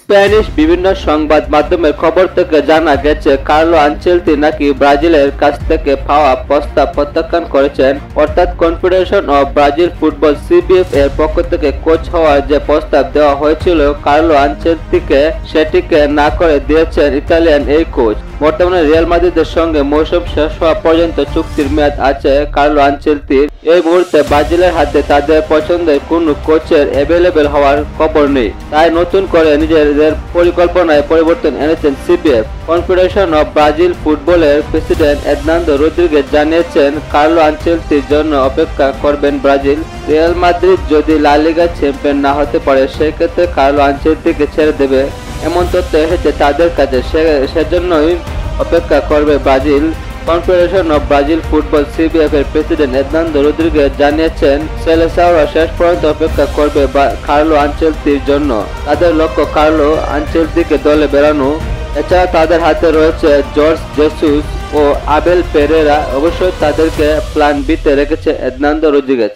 Spanish বিভিন্ন সংবাদ মাধ্যমের খবর থেকে জানা গেছে, কার্লো আনচেলতি নাকি ব্রাজিলের কাছ থেকে পাওয়া প্রস্তাব প্রত্যাখ্যান করেছেন। অর্থাৎ confederation of Brazil football (CBF) এর পক্ষ থেকে কোচ হওয়ার যে প্রস্তাব দেওয়া হয়েছিল কার্লো আনচেলতিকে, সেটিকে না করে দিয়েছেন ইতালিয়ান এই কোচ। বর্তমানে রিয়াল মাদ্রিদের সঙ্গে মৌসুম শেষ হওয়া পর্যন্ত চুক্তির মেয়াদ আছে কার্লো আনচেলতির। এই মুহূর্তে ব্রাজিলের হাতে তাদের পছন্দের কোনো কোচের অ্যাভেলেবেল হওয়ার খবর নেই। তাই নতুন করে নিজেদের পরিকল্পনায় পরিবর্তন এনেছেন সিবিএফ। কনফেডারেশন অব ব্রাজিল ফুটবলের প্রেসিডেন্ট এর্নান্দো রদ্রিগেজ জানিয়েছেন, কার্লো আনচেলতির জন্য অপেক্ষা করবেন ব্রাজিল। রিয়াল মাদ্রিদ যদি লা লিগা চ্যাম্পিয়ন না হতে পারে, সেক্ষেত্রে কার্লো আনচেলতিকে ছেড়ে দেবে এমন তথ্য এসেছে তাদের কাছে। সেজন্যই অপেক্ষা করবে Brazil. Confederation of Brazil football (CBF) এর প্রেসিডেন্ট এর্নান্দো রদ্রিগেজ জানিয়েছেন, সেলেসাওরা শেষ পর্যন্ত অপেক্ষা করবে কার্লো আনচেলতির জন্য। তাদের লক্ষ্য কার্লো আনচেলতিকে দলে বেরানো। এছাড়া তাদের হাতে রয়েছে জর্জ জেসুস ও আবেল পেরেরা। অবশ্যই তাদেরকে প্ল্যান বিতে রেখেছে এর্নান্দো রদ্রিগেজ।